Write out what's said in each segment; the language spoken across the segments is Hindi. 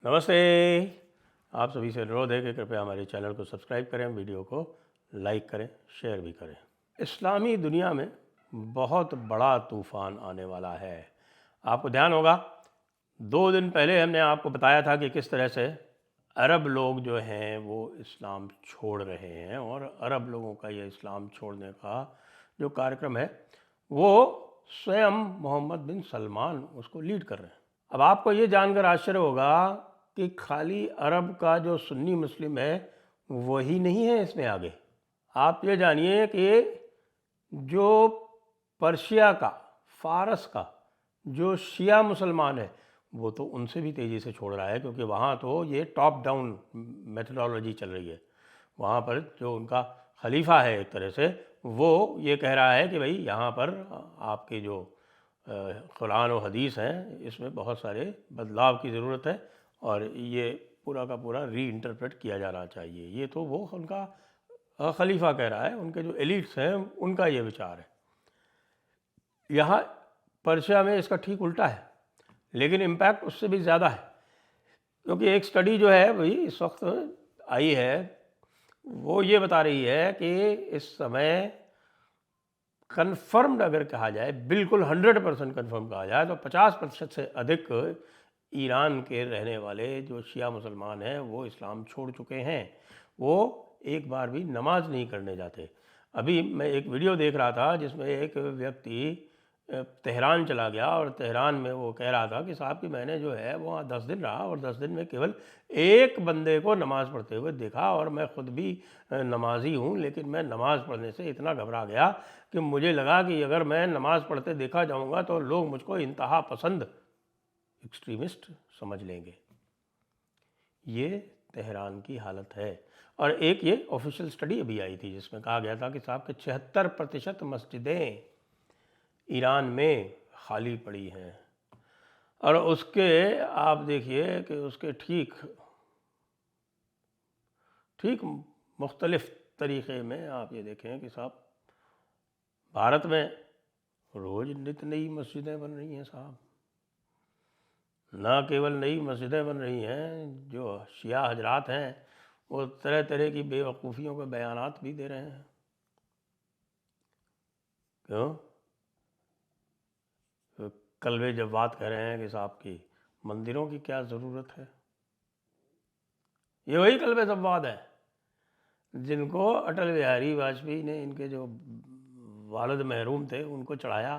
नमस्ते। आप सभी से अनुरोध है कि कृपया हमारे चैनल को सब्सक्राइब करें, वीडियो को लाइक करें, शेयर भी करें। इस्लामी दुनिया में बहुत बड़ा तूफ़ान आने वाला है। आपको ध्यान होगा 2 दिन पहले हमने आपको बताया था कि किस तरह से अरब लोग जो हैं वो इस्लाम छोड़ रहे हैं, और अरब लोगों का ये इस्लाम छोड़ने का जो कार्यक्रम है वो स्वयं मोहम्मद बिन सलमान उसको लीड कर रहे हैं। अब आपको ये जानकर आश्चर्य होगा कि खाली अरब का जो सुन्नी मुस्लिम है वही नहीं है इसमें आगे। आप ये जानिए कि जो पर्शिया का, फ़ारस का जो शिया मुसलमान है वो तो उनसे भी तेज़ी से छोड़ रहा है, क्योंकि वहाँ तो ये टॉप डाउन मेथडोलॉजी चल रही है। वहाँ पर जो उनका खलीफा है एक तरह से, वो ये कह रहा है कि भाई यहाँ पर आपके जो कुरान और हदीस हैं इसमें बहुत सारे बदलाव की ज़रूरत है, और ये पूरा का पूरा री इंटरप्रेट किया जाना चाहिए। ये तो वो उनका खलीफा कह रहा है, उनके जो एलिट्स हैं उनका ये विचार है। यहाँ पर्शिया में इसका ठीक उल्टा है, लेकिन इम्पैक्ट उससे भी ज़्यादा है, क्योंकि एक स्टडी जो है वही इस वक्त आई है, वो ये बता रही है कि इस समय कन्फर्म्ड अगर कहा जाए, बिल्कुल 100% कन्फर्म कहा जाए, तो 50% से अधिक ईरान के रहने वाले जो शिया मुसलमान हैं वो इस्लाम छोड़ चुके हैं। वो एक बार भी नमाज नहीं करने जाते। अभी मैं एक वीडियो देख रहा था जिसमें एक व्यक्ति तेहरान चला गया, और तेहरान में वो कह रहा था कि साहब कि मैंने जो है वहाँ 10 दिन रहा, और 10 दिन में केवल एक बंदे को नमाज़ पढ़ते हुए देखा, और मैं ख़ुद भी नमाजी हूँ, लेकिन मैं नमाज़ पढ़ने से इतना घबरा गया कि मुझे लगा कि अगर मैं नमाज़ पढ़ते देखा जाऊँगा तो लोग मुझको इंतहा पसंद एक्सट्रीमिस्ट समझ लेंगे। ये तेहरान की हालत है। और एक ये ऑफिशियल स्टडी अभी आई थी जिसमें कहा गया था कि साहब के 76% मस्जिदें ईरान में खाली पड़ी हैं, और उसके आप देखिए कि उसके ठीक मुख्तलिफ तरीक़े में आप ये देखें कि साहब भारत में रोज़ नित नई मस्जिदें बन रही हैं साहब। ना केवल नई मस्जिदें बन रही हैं, जो शिया हजरात हैं वो तरह तरह की बेवकूफ़ियों के बयानात भी दे रहे हैं। क्यों? तो कल वे जब बात कर रहे हैं कि साहब की मंदिरों की क्या ज़रूरत है, ये वही कल्बे जव्वाद है जिनको अटल बिहारी वाजपेयी ने, इनके जो वालिद महरूम थे, उनको चढ़ाया,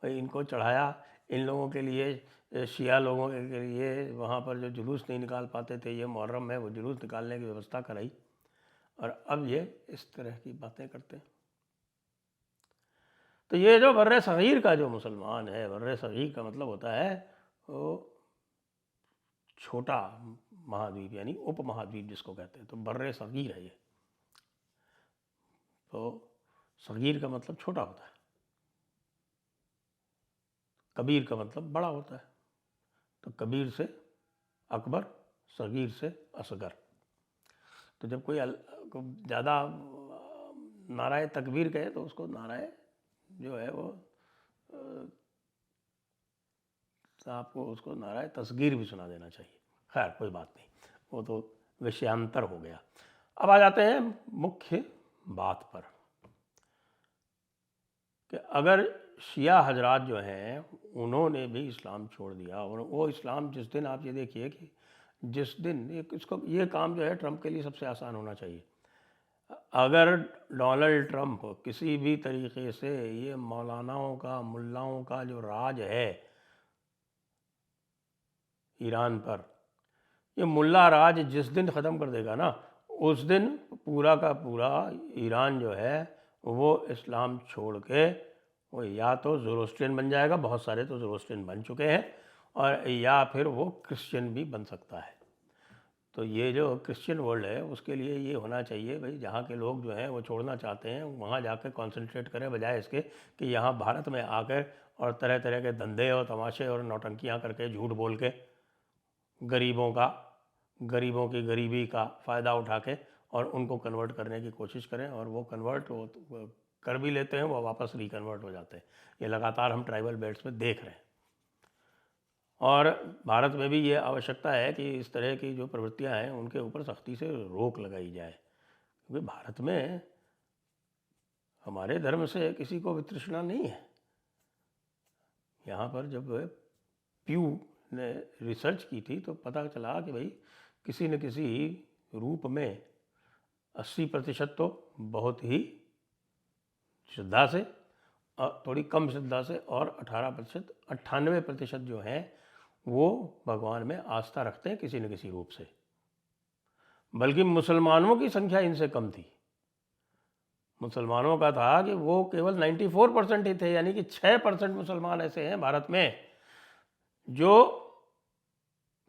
और इनको चढ़ाया इन लोगों के लिए, शिया लोगों के लिए वहाँ पर जो जुलूस नहीं निकाल पाते थे, ये मुहर्रम में वो जुलूस निकालने की व्यवस्था कराई, और अब ये इस तरह की बातें करते हैं। तो ये जो बर्रे सग़ीर का जो मुसलमान है, बर्रे सग़ीर का मतलब होता है वो छोटा महाद्वीप, यानी उप महाद्वीप जिसको कहते हैं, तो बर्रे सग़ीर है ये। तो सग़ीर का मतलब छोटा होता है, कबीर का मतलब बड़ा होता है। तो कबीर से अकबर, सग़ीर से असगर। तो जब कोई ज़्यादा नाराए तकबीर कहे तो उसको नाराए जो है वो आपको उसको नाराए तस्गीर भी सुना देना चाहिए। खैर कोई बात नहीं, वो तो विषयांतर हो गया। अब आ जाते हैं मुख्य बात पर कि अगर शिया हजरात जो हैं उन्होंने भी इस्लाम छोड़ दिया, और वो इस्लाम जिस दिन, आप ये देखिए कि जिस दिन इसको, ये काम जो है ट्रंप के लिए सबसे आसान होना चाहिए। अगर डोनाल्ड ट्रंप किसी भी तरीके से ये मौलानाओं का, मुल्लाओं का जो राज है ईरान पर, ये मुल्ला राज जिस दिन ख़त्म कर देगा ना, उस दिन पूरा का पूरा ईरान जो है वो इस्लाम छोड़ के वो या तो ज़ोरोस्ट्रियन बन जाएगा, बहुत सारे तो ज़ोरोस्ट्रियन बन चुके हैं, और या फिर वो क्रिश्चियन भी बन सकता है। तो ये जो क्रिश्चियन वर्ल्ड है उसके लिए ये होना चाहिए भाई, जहाँ के लोग जो हैं वो छोड़ना चाहते हैं वहाँ जाकर कंसंट्रेट करें, बजाय इसके कि यहाँ भारत में आकर और तरह तरह के धंधे और तमाशे और नौटंकियाँ करके, झूठ बोल के गरीबों की गरीबी का फ़ायदा उठा के और उनको कन्वर्ट करने की कोशिश करें, और वो कन्वर्ट वो कर भी लेते हैं, वो वापस रिकन्वर्ट हो जाते हैं। ये लगातार हम ट्राइबल बेल्ट्स में देख रहे हैं। और भारत में भी ये आवश्यकता है कि इस तरह की जो प्रवृत्तियां हैं उनके ऊपर सख्ती से रोक लगाई जाए, क्योंकि भारत में हमारे धर्म से किसी को वितृष्णा नहीं है। यहाँ पर जब प्यू ने रिसर्च की थी तो पता चला कि भाई किसी न किसी रूप में 80% तो बहुत ही श्रद्धा से और थोड़ी कम श्रद्धा से, और 18% 98% जो हैं वो भगवान में आस्था रखते हैं किसी न किसी रूप से। बल्कि मुसलमानों की संख्या इनसे कम थी। मुसलमानों का था कि वो केवल 94% ही थे, यानी कि 6% मुसलमान ऐसे हैं भारत में जो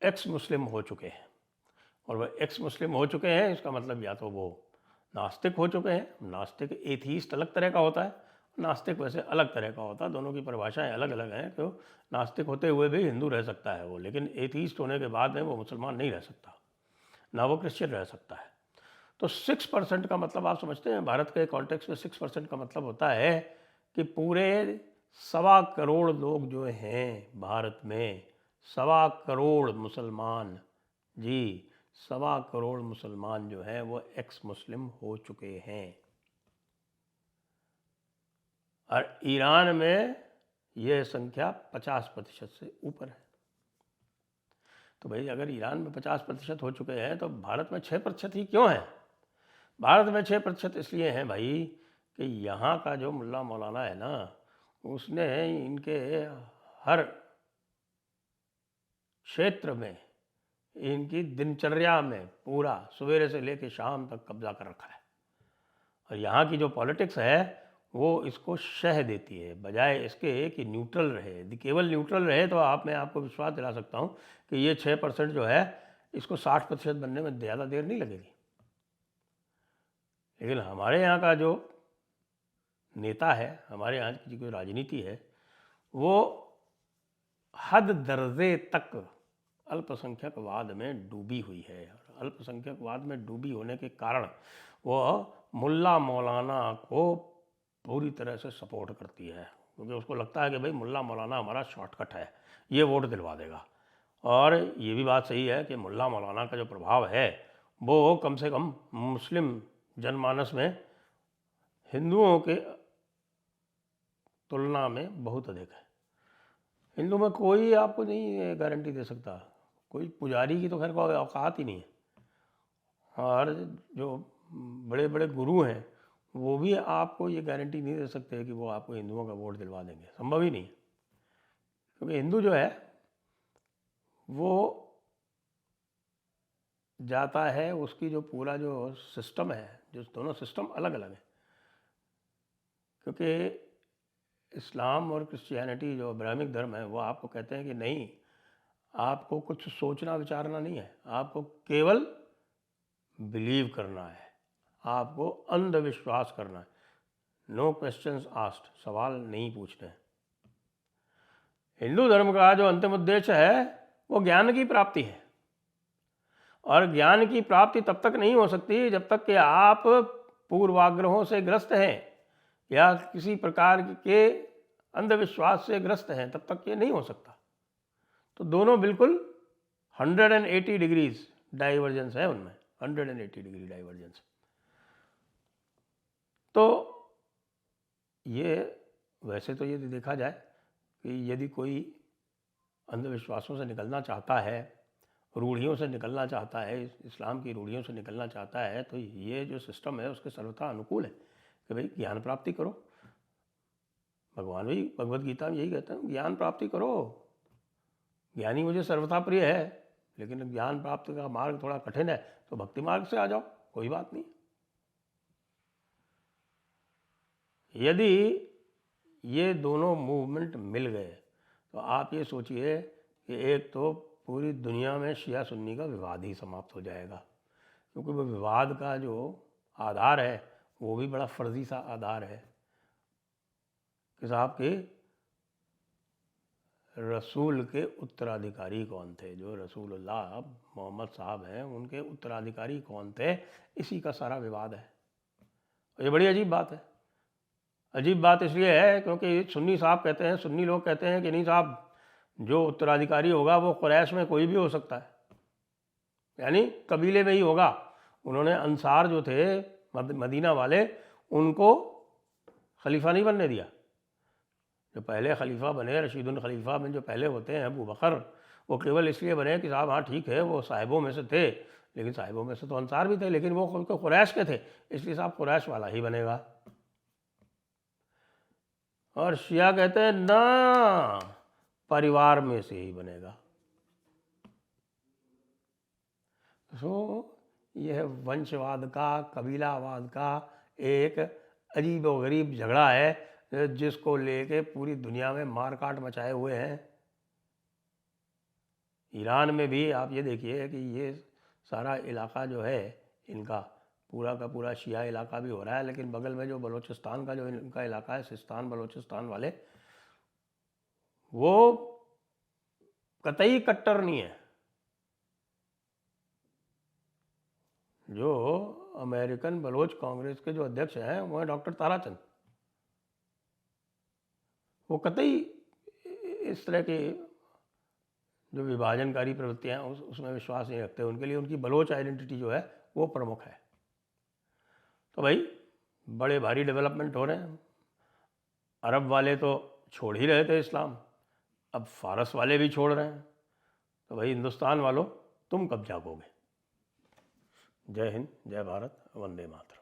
एक्स मुस्लिम हो चुके हैं। और वह एक्स मुस्लिम हो चुके हैं इसका मतलब या तो वो नास्तिक हो चुके हैं। नास्तिक एथीस्ट अलग तरह का होता है, नास्तिक वैसे अलग तरह का होता है, दोनों की परिभाषाएं अलग अलग हैं। तो नास्तिक होते हुए भी हिंदू रह सकता है वो, लेकिन एथीस्ट होने के बाद में वो मुसलमान नहीं रह सकता, ना वो क्रिश्चियन रह सकता है। तो 6% का मतलब आप समझते हैं, भारत के कॉन्टेक्स्ट में 6% का मतलब होता है कि पूरे 1.25 करोड़ लोग जो हैं भारत में, 1.25 करोड़ मुसलमान, जी 1.25 करोड़ मुसलमान जो हैं वो एक्स मुस्लिम हो चुके हैं। और ईरान में यह संख्या 50% से ऊपर है। तो भाई अगर ईरान में 50% हो चुके हैं तो भारत में 6% ही क्यों है? भारत में 6% इसलिए हैं भाई कि यहाँ का जो मुल्ला मौलाना है ना, उसने इनके हर क्षेत्र में, इनकी दिनचर्या में पूरा सवेरे से लेकर शाम तक कब्जा कर रखा है। और यहाँ की जो पॉलिटिक्स है वो इसको शह देती है, बजाय इसके कि न्यूट्रल रहे। यदि केवल न्यूट्रल रहे तो मैं आपको विश्वास दिला सकता हूँ कि ये 6% जो है इसको 60% बनने में ज़्यादा देर नहीं लगेगी। लेकिन हमारे यहाँ का जो नेता है, हमारे यहाँ की जो राजनीति है, वो हद दर्जे तक अल्पसंख्यकवाद में डूबी हुई है। अल्पसंख्यकवाद में डूबी होने के कारण वो मुल्ला मौलाना को पूरी तरह से सपोर्ट करती है, क्योंकि उसको लगता है कि भाई मुल्ला मौलाना हमारा शॉर्टकट है, ये वोट दिलवा देगा। और ये भी बात सही है कि मुल्ला मौलाना का जो प्रभाव है वो कम से कम मुस्लिम जनमानस में हिंदुओं के तुलना में बहुत अधिक है। हिंदू में कोई आपको नहीं गारंटी दे सकता, कोई पुजारी की तो खैर कोई औकात ही नहीं है। और जो बड़े बड़े गुरु हैं वो भी आपको ये गारंटी नहीं दे सकते कि वो आपको हिंदुओं का वोट दिलवा देंगे, संभव ही नहीं। क्योंकि हिंदू जो है वो जाता है, उसकी जो पूरा जो सिस्टम है, जो दोनों सिस्टम अलग अलग है। क्योंकि इस्लाम और क्रिश्चियनिटी जो अब्राहमिक धर्म है वो आपको कहते हैं कि नहीं, आपको कुछ सोचना विचारना नहीं है, आपको केवल बिलीव करना है, आपको अंधविश्वास करना है, नो क्वेश्चंस आस्क्ड, सवाल नहीं पूछने। हिंदू धर्म का जो अंतिम उद्देश्य है वो ज्ञान की प्राप्ति है। और ज्ञान की प्राप्ति तब तक नहीं हो सकती जब तक कि आप पूर्वाग्रहों से ग्रस्त हैं या किसी प्रकार के अंधविश्वास से ग्रस्त हैं, तब तक ये नहीं हो सकता। तो दोनों बिल्कुल 180 डिग्रीज डाइवर्जेंस है उनमें, 180 डिग्री डाइवर्जेंस। तो ये वैसे तो यदि देखा जाए कि यदि कोई अंधविश्वासों से निकलना चाहता है, रूढ़ियों से निकलना चाहता है, इस्लाम की रूढ़ियों से निकलना चाहता है, तो ये जो सिस्टम है उसके सर्वथा अनुकूल है कि भाई ज्ञान प्राप्ति करो। भगवान भी भगवद गीता में यही कहते हैं, ज्ञान प्राप्ति करो। ज्ञानी मुझे सर्वथा प्रिय है, लेकिन ज्ञान प्राप्ति का मार्ग थोड़ा कठिन है तो भक्ति मार्ग से आ जाओ, कोई बात नहीं। यदि ये दोनों मूवमेंट मिल गए तो आप ये सोचिए कि एक तो पूरी दुनिया में शिया सुन्नी का विवाद ही समाप्त हो जाएगा। क्योंकि वो विवाद का जो आधार है वो भी बड़ा फर्जी सा आधार है कि साहब के रसूल के उत्तराधिकारी कौन थे, जो रसूलुल्लाह मोहम्मद साहब हैं उनके उत्तराधिकारी कौन थे, इसी का सारा विवाद है। ये बड़ी अजीब बात है। अजीब बात इसलिए है क्योंकि सुन्नी साहब कहते हैं, सुन्नी लोग कहते हैं कि नहीं साहब, जो उत्तराधिकारी होगा वो कुरैश में कोई भी हो सकता है, यानी कबीले में ही होगा। उन्होंने अंसार जो थे मदीना वाले, उनको खलीफा नहीं बनने दिया। जो पहले खलीफा बने, रशीदुल खलीफा में जो पहले होते हैं अबू बकर, वो केवल इसलिए बने कि साहब हाँ ठीक है वो साहिबों में से थे, लेकिन साहिबों में से तो अंसार भी थे, लेकिन वो उनको कुरैश के थे, इसलिए साहब कुरैश वाला ही बनेगा। और शिया कहते हैं ना, परिवार में से ही बनेगा। तो यह वंशवाद का, कबीलावाद का एक अजीब व गरीब झगड़ा है जिसको लेके पूरी दुनिया में मारकाट मचाए हुए हैं। ईरान में भी आप ये देखिए कि ये सारा इलाका जो है इनका पूरा का पूरा शिया इलाका भी हो रहा है, लेकिन बगल में जो बलूचिस्तान का जो इनका इलाका है, सिस्तान बलूचिस्तान वाले, वो कतई कट्टर नहीं है। जो अमेरिकन बलोच कांग्रेस के जो अध्यक्ष हैं वो हैं डॉक्टर ताराचंद, वो कतई इस तरह की जो विभाजनकारी प्रवृत्तियाँ हैं उसमें विश्वास नहीं रखते। उनके लिए उनकी बलोच आइडेंटिटी जो है वो प्रमुख है। तो भाई बड़े भारी डेवलपमेंट हो रहे हैं। अरब वाले तो छोड़ ही रहे थे इस्लाम, अब फारस वाले भी छोड़ रहे हैं। तो भाई हिंदुस्तान वालों, तुम कब जागोगे? जय हिंद, जय भारत, वंदे मातरम।